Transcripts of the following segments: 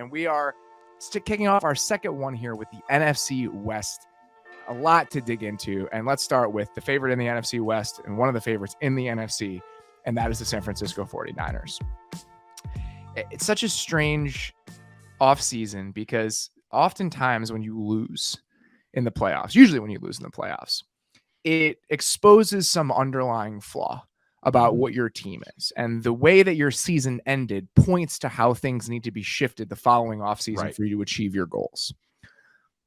and we are kicking off our second one here with the NFC West. A lot to dig into, and let's start with the favorite in the NFC West and one of the favorites in the NFC, and that is the San Francisco 49ers. It's such a strange offseason because oftentimes when you lose in the playoffs, usually when you lose in the playoffs, it exposes some underlying flaw about what your team is. And the way that your season ended points to how things need to be shifted the following offseason for you to achieve your goals.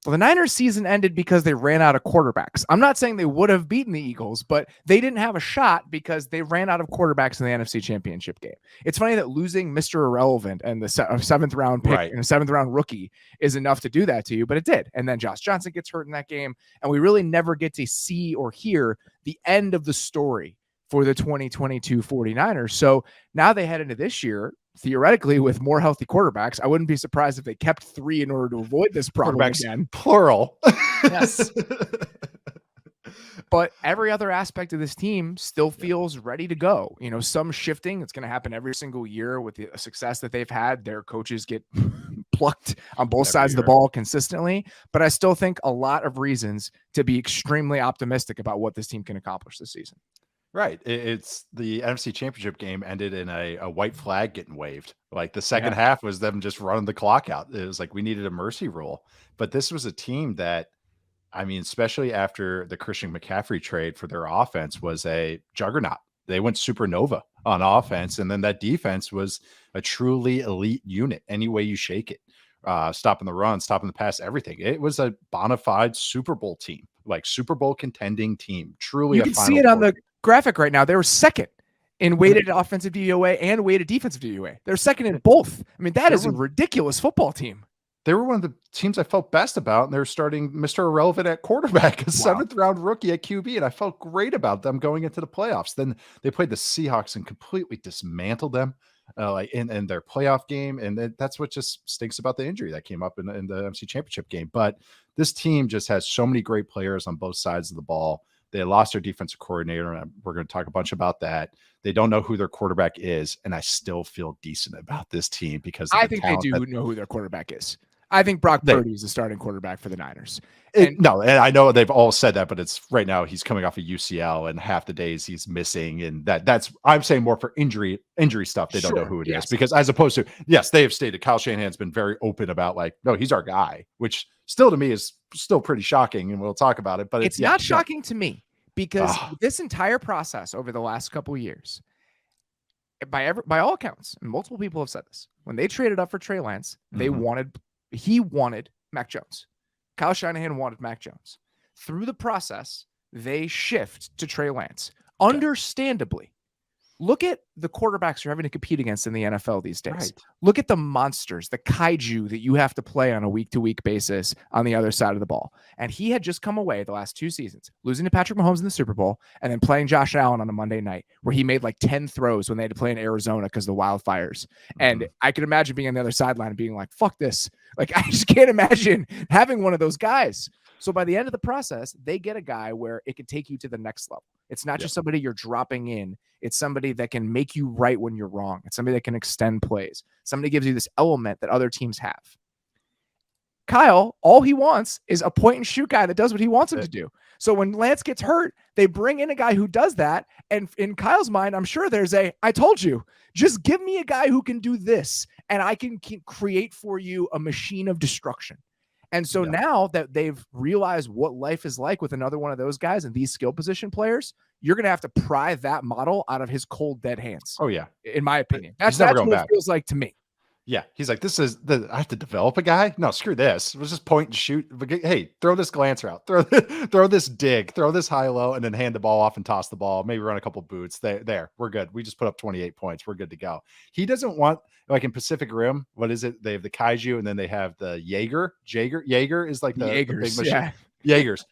Well, the Niners season ended because they ran out of quarterbacks. I'm not saying they would have beaten the Eagles, but they didn't have a shot because they ran out of quarterbacks in the NFC Championship game. It's funny that losing Mr. Irrelevant and the seventh round pick and a seventh round rookie is enough to do that to you, but it did. And then Josh Johnson gets hurt in that game, and we really never get to see or hear the end of the story for the 2022 49ers. So now they head into this year, theoretically, with more healthy quarterbacks. I wouldn't be surprised if they kept 3 in order to avoid this problem again. Plural. Yes. But every other aspect of this team still feels ready to go. You know, some shifting. It's going to happen every single year with the success that they've had. Their coaches get plucked on both sides of the ball consistently. But I still think a lot of reasons to be extremely optimistic about what this team can accomplish this season. Right. It's the NFC Championship game ended in a white flag getting waved. Like the second half was them just running the clock out. It was like we needed a mercy rule. But this was a team that, I mean, especially after the Christian McCaffrey trade for their offense, was a juggernaut. They went supernova on offense. And then that defense was a truly elite unit, any way you shake it. Stopping the run, stopping the pass, everything. It was a bona fide Super Bowl team, like Super Bowl contending team. Truly, you can see it on the graphic right now. They were second in weighted offensive DVOA and weighted defensive DVOA. They're second in both. I mean, that is a ridiculous football team. They were one of the teams I felt best about, and they're starting Mr. Irrelevant at quarterback, a seventh round rookie at QB, and I felt great about them going into the playoffs. Then they played the Seahawks and completely dismantled them in their playoff game, and that's what just stinks about the injury that came up in the NFC Championship game. But this team just has so many great players on both sides of the ball. They lost their defensive coordinator, and we're going to talk a bunch about that. They don't know who their quarterback is, and I still feel decent about this team because I think they do know who their quarterback is. I think Brock Purdy is the starting quarterback for the Niners. And I know they've all said that, but it's right now he's coming off a UCL, and half the days he's missing, and that's I'm saying more for injury stuff. They don't know who it is, because as opposed to they have stated Kyle Shanahan's been very open about like, no, he's our guy, which still to me is still pretty shocking, and we'll talk about it. But it's not shocking to me because this entire process over the last couple of years, by all accounts, and multiple people have said this, when they traded up for Trey Lance, he wanted Mac Jones. Kyle Shanahan wanted Mac Jones. Through the process, they shift to Trey Lance. Understandably. Look at the quarterbacks you're having to compete against in the NFL these days. Right. Look at the monsters, the kaiju that you have to play on a week-to-week basis on the other side of the ball. And he had just come away the last 2 seasons, losing to Patrick Mahomes in the Super Bowl, and then playing Josh Allen on a Monday night, where he made like 10 throws when they had to play in Arizona because of the wildfires. And I could imagine being on the other sideline and being like, fuck this. Like, I just can't imagine having one of those guys. So by the end of the process, they get a guy where it can take you to the next level. It's not just somebody you're dropping in. It's somebody that can make you right when you're wrong. It's somebody that can extend plays. Somebody gives you this element that other teams have. Kyle, all he wants is a point and shoot guy that does what he wants him to do. So when Lance gets hurt, they bring in a guy who does that. And in Kyle's mind, I'm sure there's I told you, just give me a guy who can do this, and I can create for you a machine of destruction. And so now that they've realized what life is like with another one of those guys and these skill position players, you're going to have to pry that model out of his cold, dead hands. Oh, yeah. In my opinion. That's what it feels like to me. Yeah. He's like, I have to develop a guy? No, screw this. Let's just point and shoot. Hey, throw this glance route. Throw this dig. Throw this high-low, and then hand the ball off and toss the ball. Maybe run a couple boots. There. We're good. We just put up 28 points. We're good to go. He doesn't want, like in Pacific Rim, what is it? They have the Kaiju, and then they have the Jaeger. Jaeger is like the big machine. Yeah. Jaegers.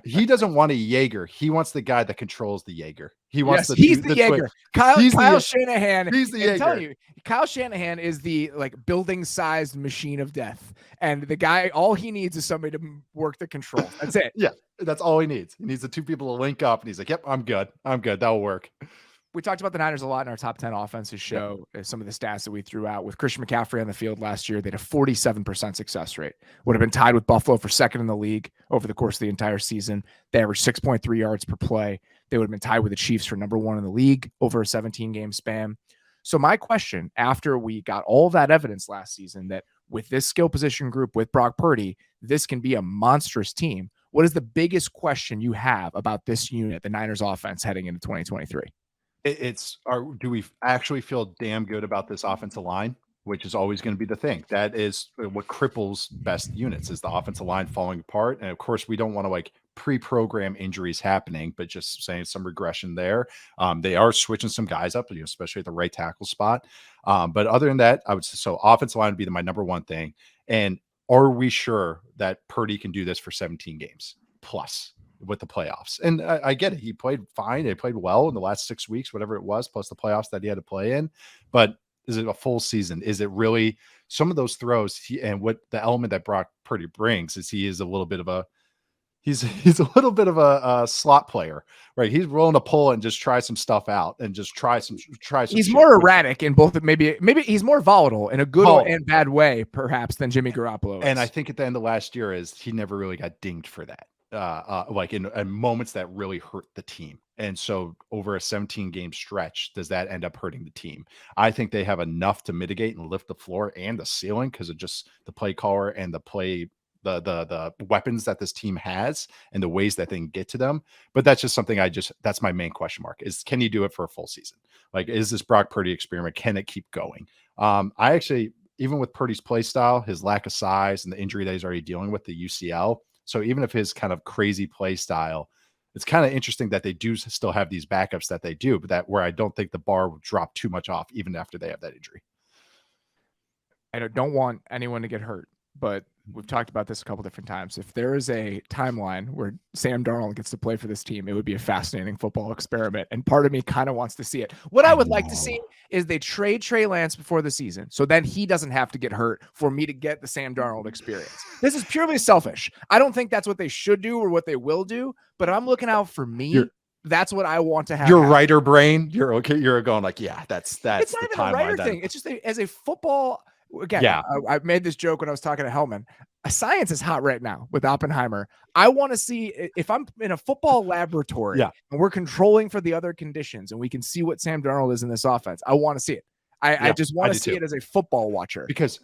He doesn't want a Jaeger. He wants the guy that controls the Jaeger. He wants he's the Jaeger. Kyle Shanahan. He's the Jaeger. I'm telling you, Kyle Shanahan is the building-sized machine of death. And the guy, all he needs is somebody to work the control. That's it. Yeah, that's all he needs. He needs the 2 people to link up, and he's like, "Yep, I'm good. That'll work." we talked about the Niners a lot in our top 10 offenses show. Some of the stats that we threw out with Christian McCaffrey on the field last year, they had a 47% success rate. Would have been tied with Buffalo for second in the league over the course of the entire season. They averaged 6.3 yards per play. They would have been tied with the Chiefs for number 1 in the league over a 17-game span. So my question, after we got all that evidence last season that with this skill position group with Brock Purdy, this can be a monstrous team. What is the biggest question you have about this unit, the Niners offense, heading into 2023? Do we actually feel damn good about this offensive line, which is always going to be the thing. That is what cripples best units, is the offensive line falling apart. And of course, we don't want to like pre-program injuries happening, but just saying some regression there. They are switching some guys up, especially at the right tackle spot. But other than that, I would say so offensive line would be my number one thing. And are we sure that Purdy can do this for 17 games plus with the playoffs? And I get it. He played fine. He played well in the last 6 weeks, whatever it was, plus the playoffs that he had to play in. But is it a full season? Is it really some of those throws? And what the element that Brock Purdy brings is he is a little bit of a he's a little bit of a slot player, right? He's willing to pull and just try some stuff out and just try some. He's more erratic in both. Maybe he's more volatile in a good and bad way, perhaps, than Jimmy Garoppolo is. And I think at the end of last year he never really got dinged for that. Like in moments that really hurt the team. And so over a 17-game stretch, does that end up hurting the team? I think they have enough to mitigate and lift the floor and the ceiling because of just the play caller and the weapons that this team has and the ways that they can get to them. But that's just something that's my main question mark is, can you do it for a full season? Like, is this Brock Purdy experiment? Can it keep going? I actually, even with Purdy's play style, his lack of size and the injury that he's already dealing with, the UCL. So even if his kind of crazy play style, it's kind of interesting that they do still have these backups that they do, but that where I don't think the bar will drop too much off even after they have that injury. I don't want anyone to get hurt, but we've talked about this a couple different times. If there is a timeline where Sam Darnold gets to play for this team, it would be a fascinating football experiment. And part of me kind of wants to see it. What I would like to see is they trade Trey Lance before the season, so then he doesn't have to get hurt for me to get the Sam Darnold experience. This is purely selfish. I don't think that's what they should do or what they will do, but I'm looking out for me. That's what I want to have. Your writer brain, you're okay. You're going like, yeah, that's it's not even a writer thing. It's just as a football. Again, yeah. I made this joke when I was talking to Hellman. Science is hot right now with Oppenheimer. I want to see if I'm in a football laboratory and we're controlling for the other conditions and we can see what Sam Darnold is in this offense. I want to see it. I just want to see it as a football watcher. Because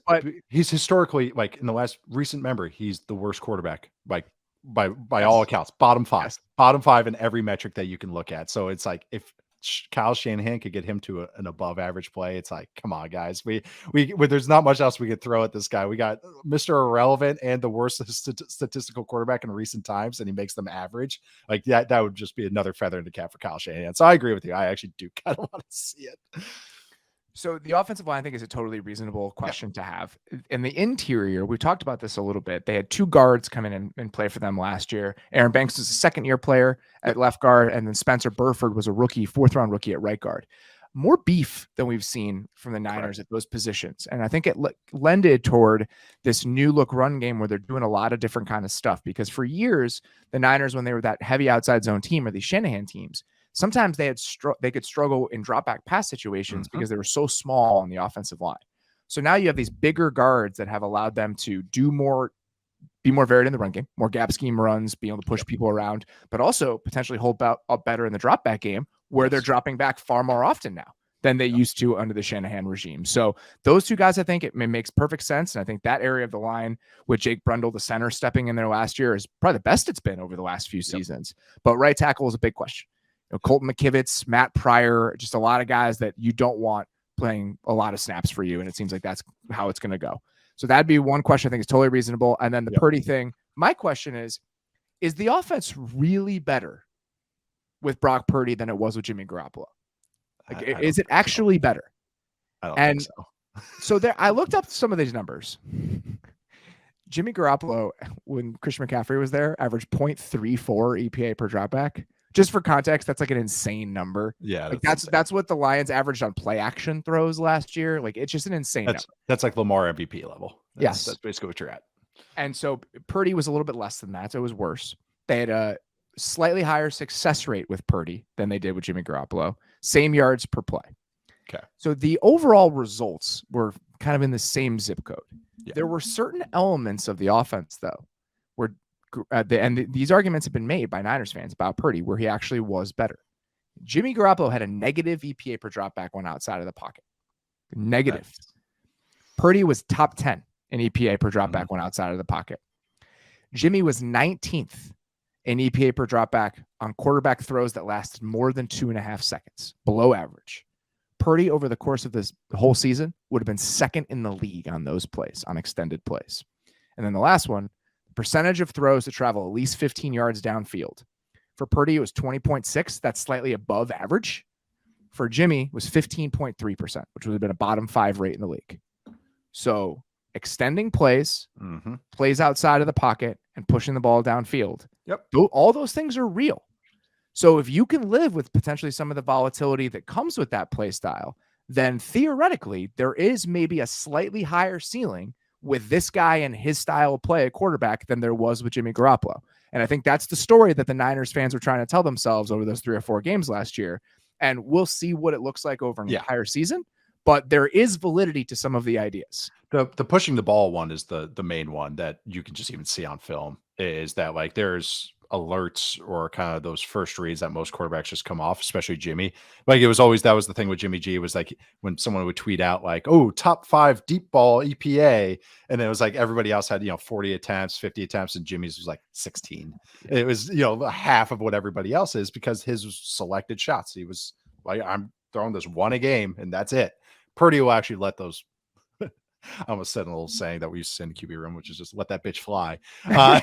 he's historically, like in the last recent memory, he's the worst quarterback, like by all accounts, bottom five in every metric that you can look at. So it's like, if Kyle Shanahan could get him to an above average play, it's like, come on, guys. We there's not much else we could throw at this guy. We got Mr. Irrelevant and the worst statistical quarterback in recent times, and he makes them average. Like that would just be another feather in the cap for Kyle Shanahan. So I agree with you. I actually do kind of want to see it. So the offensive line, I think, is a totally reasonable question to have. In the interior, we talked about this a little bit. They had 2 guards come in and play for them last year. Aaron Banks was a second-year player at left guard, and then Spencer Burford was a rookie, 4th-round rookie at right guard. More beef than we've seen from the Niners at those positions. And I think it lended toward this new look run game where they're doing a lot of different kind of stuff. Because for years, the Niners, when they were that heavy outside zone team or these Shanahan teams, sometimes they could struggle in drop back pass situations because they were so small on the offensive line. So now you have these bigger guards that have allowed them to be more varied in the run game, more gap scheme runs, being able to push people around, but also potentially hold up better in the drop back game where they're dropping back far more often now than they used to under the Shanahan regime. So those 2 guys, I think it makes perfect sense. And I think that area of the line with Jake Brundle, the center, stepping in there last year is probably the best it's been over the last few seasons. But right tackle is a big question. Colton McKivitz, Matt Pryor, just a lot of guys that you don't want playing a lot of snaps for you. And it seems like that's how it's going to go. So that'd be one question I think is totally reasonable. And then the Purdy thing, my question is the offense really better with Brock Purdy than it was with Jimmy Garoppolo? Like, is it actually better? I don't think so. So there, I looked up some of these numbers. Jimmy Garoppolo, when Christian McCaffrey was there, averaged 0.34 EPA per dropback. Just for context, that's like an insane number. Yeah, like that's what the Lions averaged on play action throws last year. Like, it's just an insane number. That's like Lamar MVP level. That's basically what you're at. And so Purdy was a little bit less than that, so it was worse. They had a slightly higher success rate with Purdy than they did with Jimmy Garoppolo. same yards per play. Okay. So the overall results were kind of in the same zip code. Yeah. There were certain elements of the offense, though, where these arguments have been made by Niners fans about Purdy, where he actually was better. Jimmy Garoppolo had a negative EPA per dropback when outside of the pocket. Negative. Nice. Purdy was top 10 in EPA per dropback when outside of the pocket. Jimmy was 19th in EPA per dropback on quarterback throws that lasted more than 2.5 seconds, below average. Purdy, over the course of this whole season, would have been second in the league on those plays, on extended plays. And then the last one, percentage of throws to travel at least 15 yards downfield. For Purdy, it was 20.6. That's slightly above average. For Jimmy, it was 15.3%, which would have been a bottom 5 rate in the league. So extending plays, plays outside of the pocket, and pushing the ball downfield. Yep. All those things are real. So if you can live with potentially some of the volatility that comes with that play style, then theoretically there is maybe a slightly higher ceiling with this guy and his style of play at quarterback than there was with Jimmy Garoppolo. And I think that's the story that the Niners fans were trying to tell themselves over those 3 or 4 games last year. And we'll see what it looks like over an entire season. But there is validity to some of the ideas. The pushing the ball one is the main one that you can just even see on film, is that like there's alerts or kind of those first reads that most quarterbacks just come off, especially Jimmy. Like it was always, that was the thing with Jimmy G, was like when someone would tweet out like, oh, top 5 deep ball EPA. And then it was like everybody else had, 40 attempts, 50 attempts, and Jimmy's was like 16. Yeah. It was, half of what everybody else is, because his was selected shots. He was like, I'm throwing this one a game and that's it. Purdy will actually let those. I almost said a little saying that we used to say in the QB room, which is just let that bitch fly. But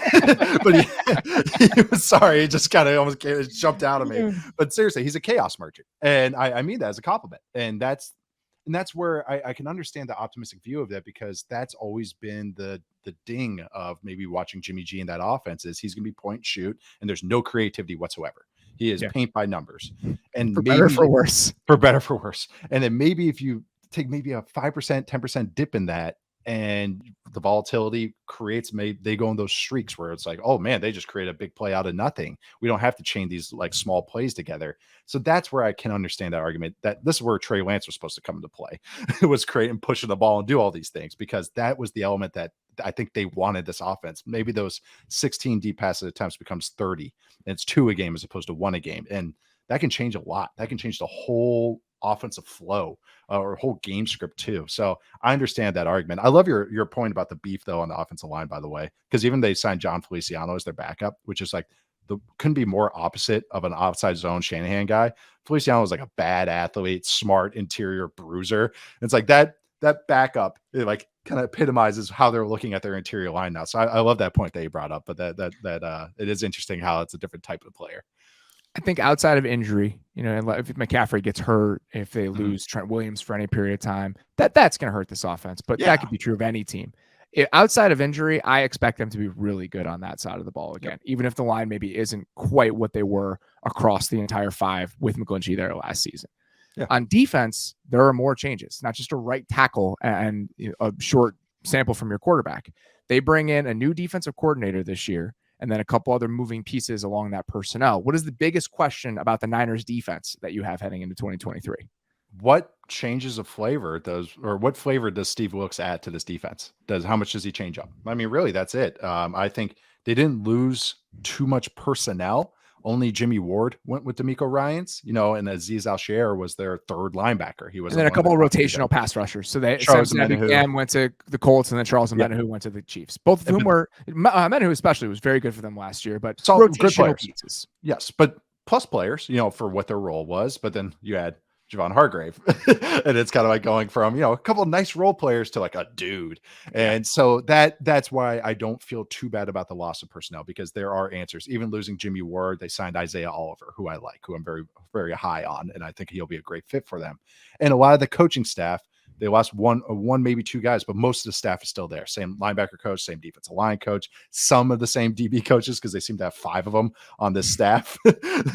he was sorry. It just kind of almost jumped out of me. But seriously, he's a chaos merchant. And I mean that as a compliment. And that's where I can understand the optimistic view of that, because that's always been the ding of maybe watching Jimmy G in that offense, is he's going to be point and shoot, and there's no creativity whatsoever. He is paint by numbers. And for better, for worse. For better, for worse. And then maybe if you take maybe a 5%, 10% dip in that, and the volatility creates, maybe they go in those streaks where it's like, oh man, they just create a big play out of nothing. We don't have to chain these like small plays together. So that's where I can understand that argument, that this is where Trey Lance was supposed to come into play. It was creating, pushing the ball and do all these things, because that was the element that I think they wanted this offense. Maybe those 16 deep pass attempts becomes 30, and it's 2 a game as opposed to 1 a game. And that can change a lot. That can change the whole offensive flow or whole game script too. So I understand that argument. I love your point about the beef though on the offensive line, by the way, because even they signed John Feliciano as their backup, which is like couldn't be more opposite of an outside zone Shanahan guy. Feliciano was like a bad athlete, smart interior bruiser. It's like that backup, it like kind of epitomizes how they're looking at their interior line now. So I love that point that you brought up, but that it is interesting how it's a different type of player. I think outside of injury, if McCaffrey gets hurt, if they lose Trent Williams for any period of time, that's going to hurt this offense. But that could be true of any team. Outside of injury, I expect them to be really good on that side of the ball again, even if the line maybe isn't quite what they were across the entire 5 with McGlinchey there last season. Yeah. On defense, there are more changes, not just a right tackle and a short sample from your quarterback. They bring in a new defensive coordinator this year, and then a couple other moving pieces along that personnel. What is the biggest question about the Niners defense that you have heading into 2023? What changes of flavor what flavor does Steve Wilkes add to this defense? How much does he change up? I mean, really, that's it. I think they didn't lose too much personnel. Only Jimmy Ward went with D'Amico Ryans, and Aziz Al-Shair was their 3rd linebacker. He was, and then a couple of rotational pass rushers. So Charles Menahu went to the Colts, and then Charles Menahu went to the Chiefs. Both of whom were Menahu especially was very good for them last year. But rotational pieces, yes, but plus players, for what their role was. But then you had Javon Hargrave, and it's kind of like going from a couple of nice role players to like a dude. And so that's why I don't feel too bad about the loss of personnel, because there are answers. Even losing Jimmy Ward, they signed Isaiah Oliver, who I like, who I'm very, very high on, and I think he'll be a great fit for them. And a lot of the coaching staff, they lost one, maybe 2 guys, but most of the staff is still there. Same linebacker coach, same defensive line coach, some of the same DB coaches, because they seem to have 5 of them on this staff.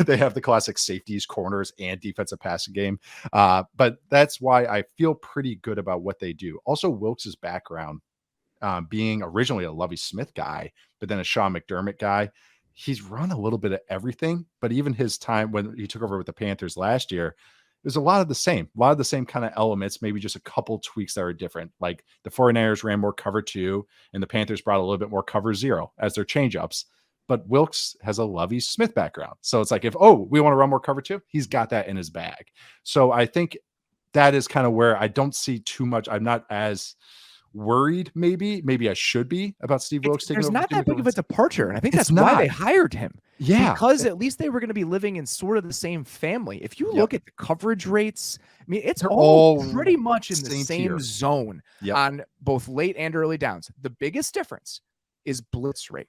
They have the classic safeties, corners, and defensive passing game. But that's why I feel pretty good about what they do. Also, Wilkes' background, being originally a Lovie Smith guy, but then a Sean McDermott guy. He's run a little bit of everything, but even his time when he took over with the Panthers last year, there's a lot of the same kind of elements, maybe just a couple tweaks that are different. Like the 49ers ran more cover 2 and the Panthers brought a little bit more cover 0 as their change ups. But Wilks has a Lovie Smith background. So it's like, if, we want to run more cover 2, he's got that in his bag. So I think that is kind of where I don't see too much. I'm not as worried. Maybe I should be about Steve Wilks taking over. There's not that big of a departure. And I think It's that's why they hired him. Yeah. Because at least they were going to be living in sort of the same family. If you look at the coverage rates, I mean, it's all pretty much in the same zone on both late and early downs. The biggest difference is blitz rate.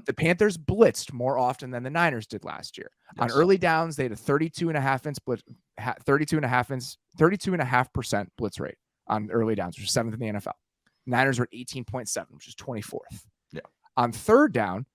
The Panthers blitzed more often than the Niners did last year. On early downs, they had a 32.5% blitz rate on early downs, which is 7th in the NFL. Niners were at 18.7, which is 24th. Yeah. On third down,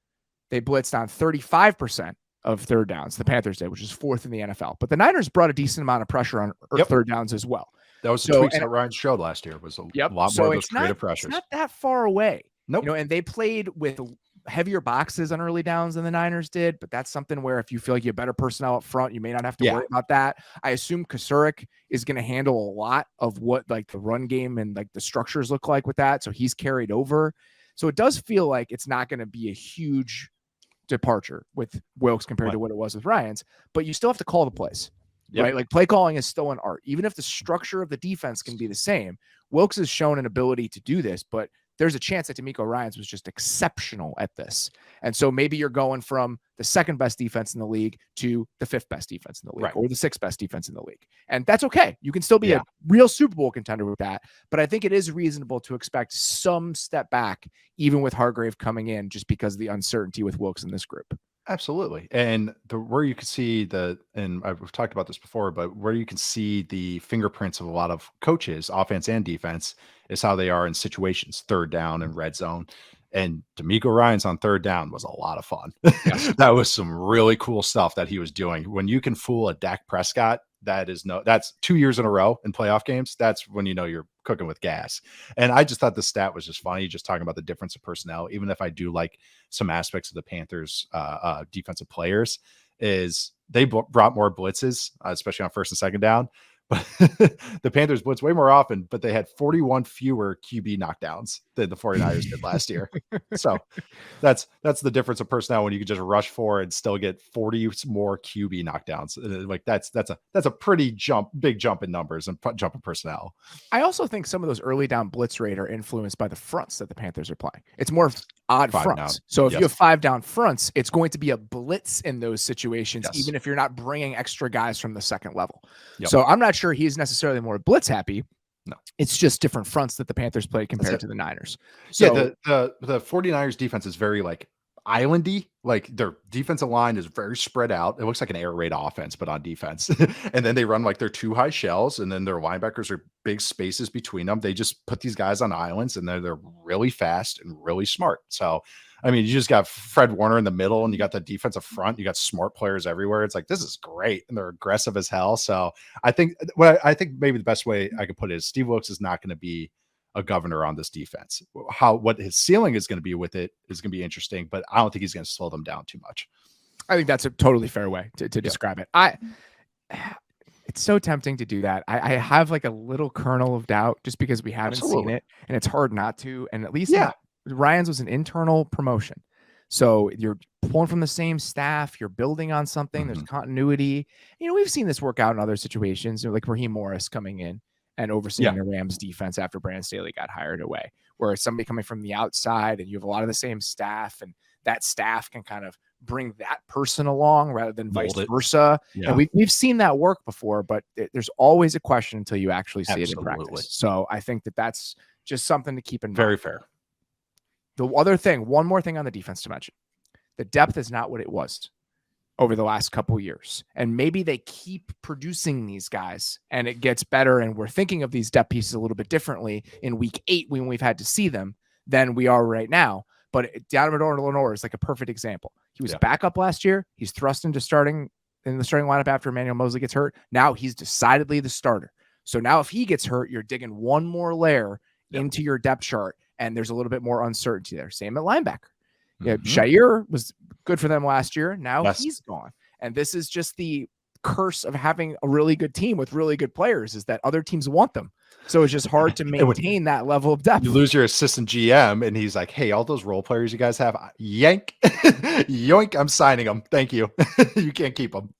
they blitzed on 35% of third downs. The Panthers did, which is 4th in the NFL. But the Niners brought a decent amount of pressure on third downs as well. That was the tweaks that Ryan showed last year. Was a lot more of those creative pressures. It's not that far away. Nope. And they played with heavier boxes on early downs than the Niners did, but that's something where if you feel like you have better personnel up front, you may not have to worry about that. I assume Kasurek is going to handle a lot of what like the run game and like the structures look like with that. So he's carried over. So it does feel like it's not going to be a huge departure with Wilks compared to what it was with Ryans, but you still have to call the plays, right? Like play calling is still an art. Even if the structure of the defense can be the same, Wilks has shown an ability to do this, but there's a chance that D'Amico Ryans was just exceptional at this. And so maybe you're going from the 2nd best defense in the league to the 5th best defense in the league or the 6th best defense in the league. And that's okay. You can still be a real Super Bowl contender with that. But I think it is reasonable to expect some step back, even with Hargrave coming in, just because of the uncertainty with Wilks in this group. Absolutely. And where you can see and I've talked about this before, but where you can see the fingerprints of a lot of coaches, offense and defense, is how they are in situations, third down and red zone. And D'Amico Ryans on third down was a lot of fun. That was some really cool stuff that he was doing. When you can fool a Dak Prescott, that's 2 years in a row in playoff games. That's when you know you're cooking with gas. And I just thought the stat was just funny, just talking about the difference of personnel. Even if I do like some aspects of the Panthers defensive players, is they brought more blitzes, especially on first and second down. But the Panthers blitz way more often, but they had 41 fewer QB knockdowns than the 49ers did last year. So that's the difference of personnel when you can just rush for and still get 40 more QB knockdowns. Like that's a pretty big jump in numbers and jump in personnel. I also think some of those early down blitz rate are influenced by the fronts that the Panthers are playing. It's more odd fronts. Down. So if you have 5 down fronts, it's going to be a blitz in those situations, even if you're not bringing extra guys from the second level. So I'm not sure he's necessarily more blitz happy. No, it's just different fronts that the Panthers played compared to the Niners. So the 49ers defense is very like islandy. Like their defensive line is very spread out. It looks like an air raid offense, but on defense. And then they run like their 2 high shells, and then their linebackers are big spaces between them. They just put these guys on islands, and they're really fast and really smart. So I mean, you just got Fred Warner in the middle, and you got the defensive front. You got smart players everywhere. It's like, this is great, and they're aggressive as hell. So I think maybe the best way I could put it is Steve Wilks is not going to be a governor on this defense. What his ceiling is going to be with it is going to be interesting, but I don't think he's going to slow them down too much. I think that's a totally fair way to describe it. It's so tempting to do that. I have like a little kernel of doubt just because we haven't seen it, and it's hard not to. And at least Ryans was an internal promotion. So you're pulling from the same staff, you're building on something, there's continuity. We've seen this work out in other situations, like Raheem Morris coming in and overseeing the Rams defense after Brandon Staley got hired away, where it's somebody coming from the outside and you have a lot of the same staff, and that staff can kind of bring that person along rather than vice versa. And we've seen that work before, but there's always a question until you actually see it in practice. So I think that's just something to keep in mind. Very fair. The other thing, one more thing on the defense to mention, the depth is not what it was over the last couple of years. And maybe they keep producing these guys and it gets better. And we're thinking of these depth pieces a little bit differently in week 8 when we've had to see them than we are right now. But Donovan Lenore is like a perfect example. He was backup last year. He's thrust into starting in the starting lineup after Emmanuel Mosley gets hurt. Now he's decidedly the starter. So now if he gets hurt, you're digging one more layer into your depth chart, and there's a little bit more uncertainty there. Same at linebacker. Yeah, Shair was good for them last year. Now he's gone. And this is just the curse of having a really good team with really good players is that other teams want them. So it's just hard to maintain that level of depth. You lose your assistant GM, and he's like, "Hey, all those role players you guys have, yank, yoink, I'm signing them. Thank you. You can't keep them."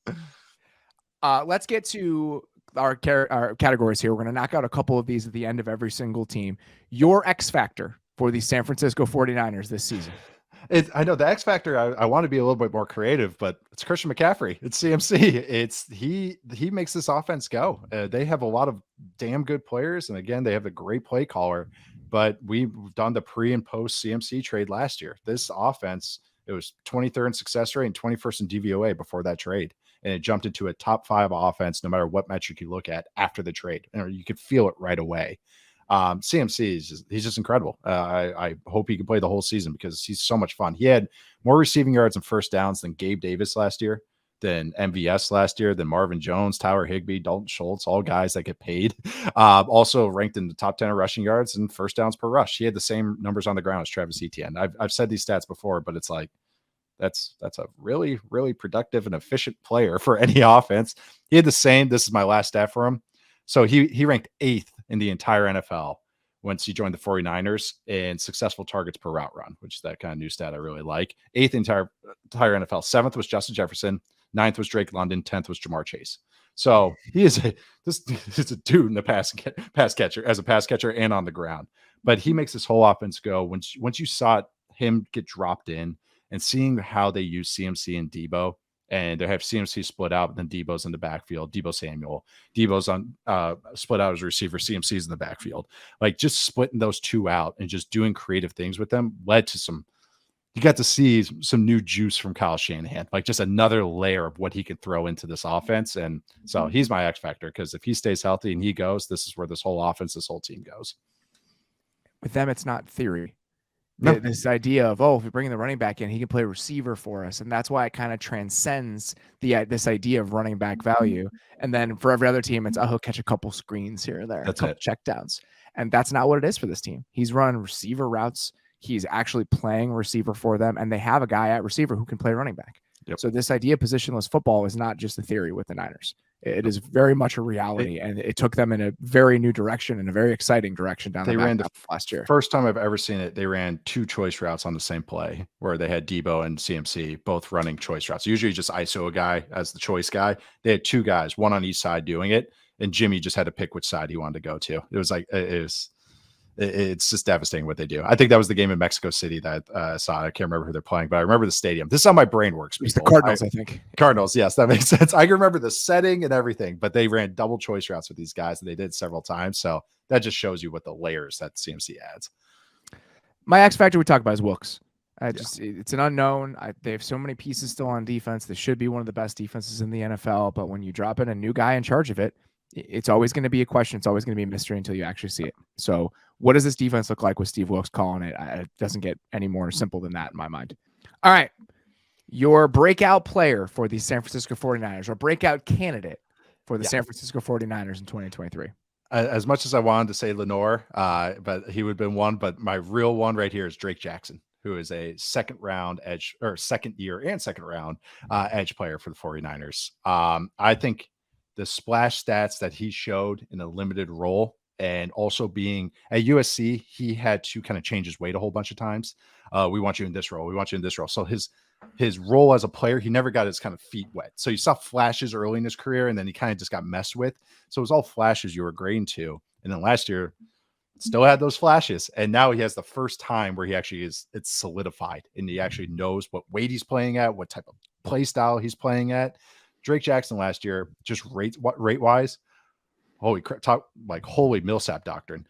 Let's get to our categories here. We're going to knock out a couple of these at the end of every single team. Your X factor for the San Francisco 49ers this season. I know the X factor. I want to be a little bit more creative, but it's Christian McCaffrey. It's CMC. It's he makes this offense go. They have a lot of damn good players, and again, they have a great play caller. But we've done the pre and post CMC trade last year. This offense, it was 23rd in success rate and 21st in DVOA before that trade, and it jumped into a top 5 offense no matter what metric you look at after the trade, and you could feel it right away. CMC is he's just incredible. I hope he can play the whole season because he's so much fun. He had more receiving yards and first downs than Gabe Davis last year, than MVS last year, than Marvin Jones, Tyler Higbee, Dalton Schultz, all guys that get paid. Also ranked in the top 10 of rushing yards and first downs per rush. He had the same numbers on the ground as Travis Etienne. I've said these stats before, but it's like that's a really, really productive and efficient player for any offense. He had the same. This is my last stat for him. So he ranked 8th in the entire NFL once he joined the 49ers in successful targets per route run, which is that kind of new stat I really like. 8th entire NFL. 7th was Justin Jefferson. 9th was Drake London. 10th was Jamar Chase. So he is a dude in the pass catcher, as a pass catcher and on the ground. But he makes this whole offense go. Once you saw him get dropped in and seeing how they use CMC and Debo, and they have CMC split out, then Debo's in the backfield. Debo Samuel. Debo's on split out as a receiver. CMC's in the backfield. Like just splitting those two out and just doing creative things with them led to some. You got to see some new juice from Kyle Shanahan, like just another layer of what he can throw into this offense. And so he's my X factor because if he stays healthy and he goes, this is where this whole offense, this whole team goes. With them, it's not theory. No. This idea of, if we bring the running back in, he can play receiver for us. And that's why it kind of transcends this idea of running back value. And then for every other team, it's, he'll catch a couple screens here or there, That's a couple checkdowns. And that's not what it is for this team. He's running receiver routes. He's actually playing receiver for them. And they have a guy at receiver who can play running back. Yep. So this idea of positionless football is not just a theory with the Niners. It is very much a reality, and it took them in a very new direction and a very exciting direction down the last year. First time I've ever seen it, they ran 2 choice routes on the same play where they had Debo and CMC both running choice routes. Usually just ISO a guy as the choice guy. They had 2 guys, one on each side doing it, and Jimmy just had to pick which side he wanted to go to. It was like it's just devastating what they do. I think that was the game in Mexico City that I saw. I can't remember who they're playing, but I remember the stadium. This is how my brain works. It's the Cardinals, I think. Cardinals, yes, that makes sense. I can remember the setting and everything, but they ran double choice routes with these guys, and they did several times. So that just shows you what the layers that CMC adds. My X factor we talk about is Wilkes. It's an unknown. They have so many pieces still on defense. This should be one of the best defenses in the NFL, but when you drop in a new guy in charge of it, it's always going to be a question. It's always going to be a mystery until you actually see it. So what does this defense look like with Steve Wilkes calling it? It doesn't get any more simple than that in my mind. All right. Your breakout player for the San Francisco 49ers, or breakout candidate for the San Francisco 49ers in 2023. As much as I wanted to say Lenore, but he would have been one, but my real one right here is Drake Jackson, who is a second round edge, or second year and second round edge player for the 49ers. I think the splash stats that he showed in a limited role, and also being at USC, he had to kind of change his weight a whole bunch of times. We want you in this role. We want you in this role. So his role as a player, he never got his kind of feet wet. So you saw flashes early in his career, and then he kind of just got messed with. So it was all flashes you were agreeing to. And then last year, still had those flashes. And now he has the first time where he actually it's solidified, and he actually knows what weight he's playing at, what type of play style he's playing at. Drake Jackson last year, just rate wise, holy Millsap doctrine.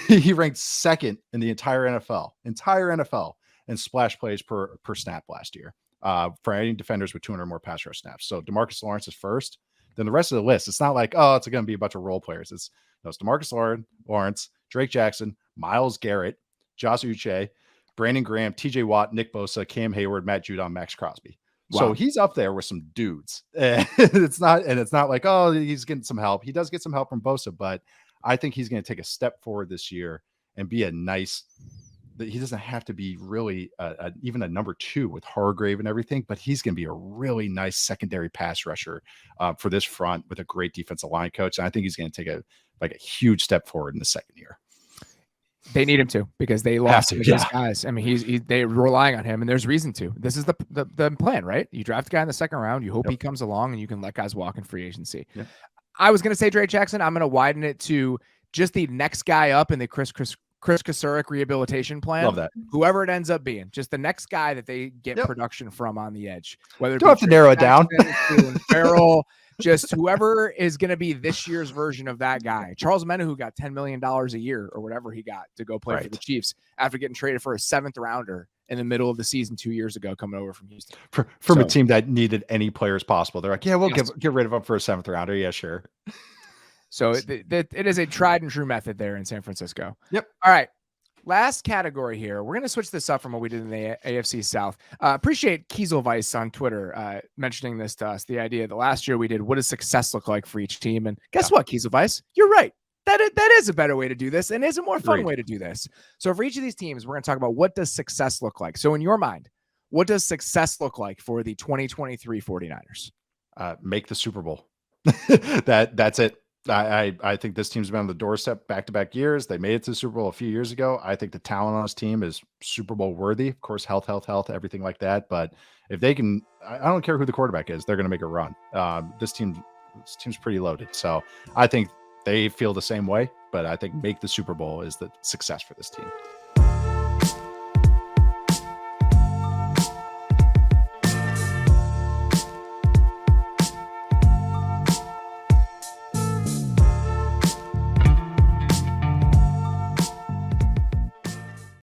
He ranked second in the entire NFL in splash plays per snap last year for any defenders with 200 more pass rush snaps. So DeMarcus Lawrence is first. Then the rest of the list, it's not like, it's going to be a bunch of role players. It's DeMarcus Lawrence, Drake Jackson, Myles Garrett, Josh Uche, Brandon Graham, TJ Watt, Nick Bosa, Cam Hayward, Matt Judon, Max Crosby. Wow. So he's up there with some dudes. It's not like, he's getting some help. He does get some help from Bosa, but I think he's going to take a step forward this year and be a nice he doesn't have to be really even a number 2 with Hargrave and everything, but he's going to be a really nice secondary pass rusher for this front with a great defensive line coach. And I think he's going to take a huge step forward in the second year. They need him to, because they lost these guys. I mean, they're relying on him, and there's reason to. This is the plan, right? You draft a guy in the second round, you hope he comes along, and you can let guys walk in free agency. Yep. I was going to say Drake Jackson. I'm going to widen it to just the next guy up in the Chris Kasurik rehabilitation plan. Love that. Whoever it ends up being, just the next guy that they get production from on the edge. Whether don't have to narrow it down. Farrell, just whoever is going to be this year's version of that guy. Charles Menahu got $10 million a year or whatever he got to go play for the Chiefs after getting traded for a 7th rounder in the middle of the season 2 years ago, coming over from Houston. From a team that needed any players possible. They're like, yeah, we'll get rid of him for a 7th rounder. Yeah, sure. So it is a tried and true method there in San Francisco. Yep. All right. Last category here. We're going to switch this up from what we did in the AFC South. Appreciate Kieselweiss on Twitter mentioning this to us. The idea that last year we did, what does success look like for each team? And guess what, Kieselweiss? You're right. That is a better way to do this, and is a more fun way to do this. So for each of these teams, we're going to talk about, what does success look like? So in your mind, what does success look like for the 2023 49ers? Make the Super Bowl. That's it. I think this team's been on the doorstep back-to-back years. They made it to the Super Bowl a few years ago. I think the talent on this team is Super Bowl worthy. Of course, health, everything like that. But if they can, I don't care who the quarterback is, they're going to make a run. This team's pretty loaded. So I think they feel the same way, but I think make the Super Bowl is the success for this team.